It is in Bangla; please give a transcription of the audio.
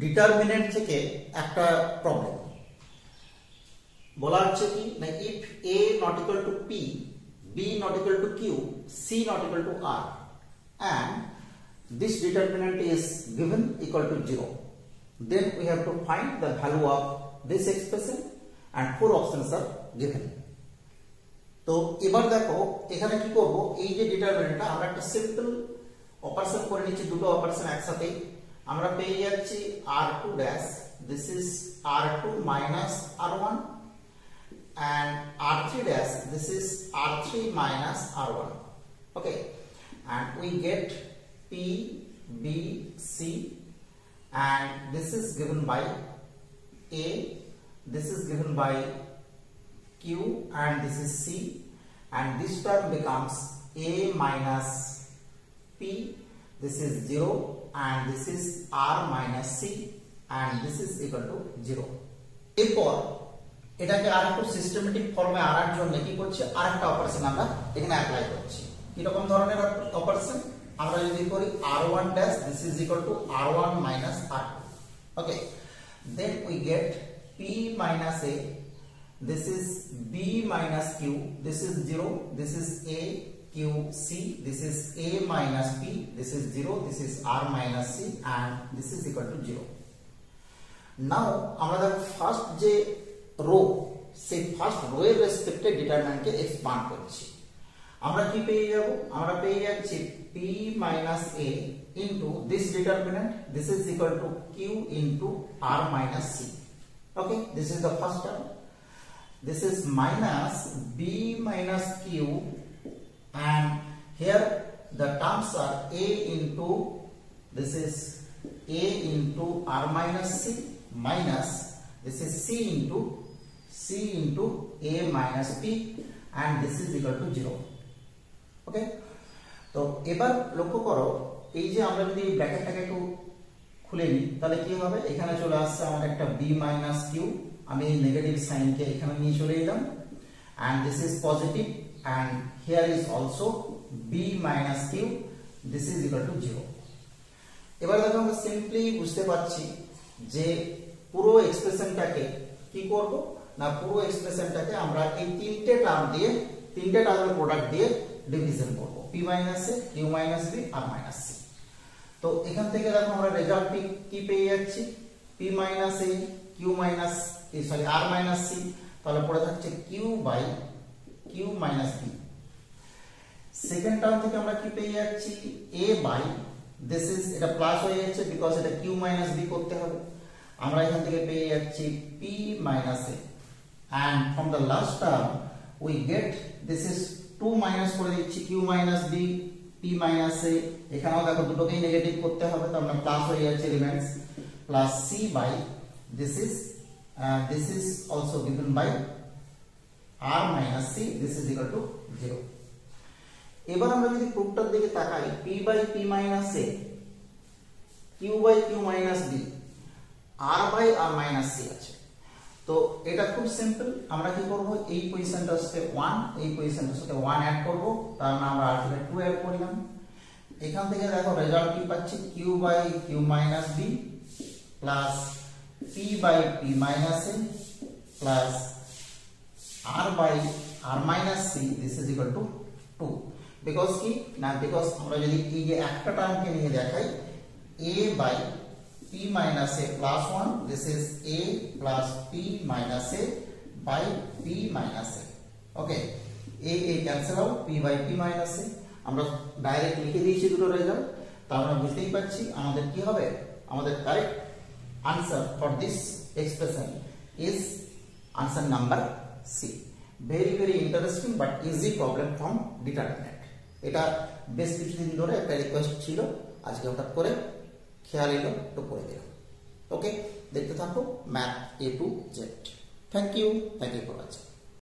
ডিটারমিনেন্ট থেকে একটা প্রবলেম বলা হচ্ছে কি না, if a not equal to p, b not equal to q, c not equal to r and this determinant is given equal to 0, then we have to find the value of this expression and 4 options are given. তো এবার দেখো এখানে কি করব, এই যে ডিটারমিনেন্টটা আমরা একটা সিম্পল অপারেশন করে নিচ্ছি, দুটো অপারেশন একসাথে আমরা পেয়ে যাচ্ছি r2 dash, this is r2 minus r1 and r3 dash, this is r3 minus r1. Okay, and we get p, b, c, and this is given by a, this is given by q, and this is c, and this term becomes a minus p, this is 0, and this is r minus c, and this is equal to 0. এরপর এটাকে আরেকটু সিস্টেমেটিক ফর্মে আনার জন্য কি করছি, আরেকটা অপারেশন আমরা এখানে অ্যাপ্লাই করছি। কি রকম ধরনের অপারেশন, আমরা যদি করি r1 dash, this is equal to r1 minus r2. Okay, then we get p minus a, this is b minus q, this is 0, this is a q c, this is a minus p, this is 0, this is r minus c, and this is equal to 0. Now আমরা দেখো ফার্স্ট যে রো, সেই ফার্স্ট রো এর রেসপেক্টে ডিটারমিনেন্টকে এক্সপ্যান্ড করছি। আমরা কি পেয়ে যাব, আমরা পেয়ে যাচ্ছি p minus a into this determinant, this is equal to q into r minus c. Okay, this is the first term. This is minus b minus q, and here the terms are a into, this is a into r minus c, minus this is c into a minus p, and this is equal to 0. ওকে, তো এবার লক্ষ্য করো এই যে আমরা যদি ব্র্যাকেটটাকে একটু খুলে নিই তাহলে কি হবে, এখানে চলে আসছে আমাদের একটা b minus q, আমি এই নেগেটিভ সাইনকে এখানে নিয়ে চলে এলাম, and this is positive, and here is also b minus q, this is equal to 0. এবার দেখো আমরা সিম্পলি বুঝতে পারছি যে পুরো এক্সপ্রেশনটাকে কি করব না, পুরো এক্সপ্রেশনটাকে আমরা এই তিনটে টার্মের প্রোডাক্ট দিয়ে ডিভিশন করব, p minus a, q minus b, r minus c. তো এখান থেকে দেখো আমরা রেজাল্ট কি পেয়ে যাচ্ছি, p minus a, q minus r minus c, তাহলে পড়ে থাকছে q by q minus b. Second term থেকে আমরা কি পেয়ে যাচ্ছি, a by, this is এটা প্লাস হয়ে যাচ্ছে বিকজ এটা q minus b করতে হবে, আমরা এখান থেকে পেয়ে যাচ্ছি p minus a, and from the last term we get, this is 2 minus করে দিচ্ছি q minus b, p minus a, এখানেও দেখো দুটোকেই নেগেটিভ করতে হবে, তো আমরা প্লাস হয়ে যাচ্ছে remains plus c by, this is also given by r minus c, this is equal to 0. এবার আমরা যদি প্রুফটার দিকে তাকাই, p by p minus a, q by q minus b, r by r minus c আছে। তো এটা খুব সিম্পল, আমরা কি করব, এই পজিশনটার সাথে 1, এই পজিশনটার সাথে 1 অ্যাড করব, তার মানে আমরা আর 2 অ্যাড করলাম। এখান থেকে দেখো রেজাল্ট কি পাচ্ছি, q by q minus b plus p by p minus a plus r by r minus c, this is equal to 2. Because কি না, বিকজ আমরা যদি এই যে একটা টার্মকে নিয়ে দেখাই, a by p minus a plus 1, this is a plus p minus a by p minus a. Okay, a cancel out, p by p minus a, আমরা ডাইরেক্ট লিখে দিয়েছি দুটো রেজাল্ট, তার মানে বুঝতেই পারছি আমাদের কি হবে, আমাদের correct answer for this expression is answer number C. Very very interesting but easy problem from determinant. এটা বেশ কিছুদিন ধরে একটা রিকোয়েস্ট ছিল, আজকে হঠাৎ করে খেয়াল এলো তো করে দিলাম। ওকে, দেখতে থাকো math A to Z। Thank you for watching.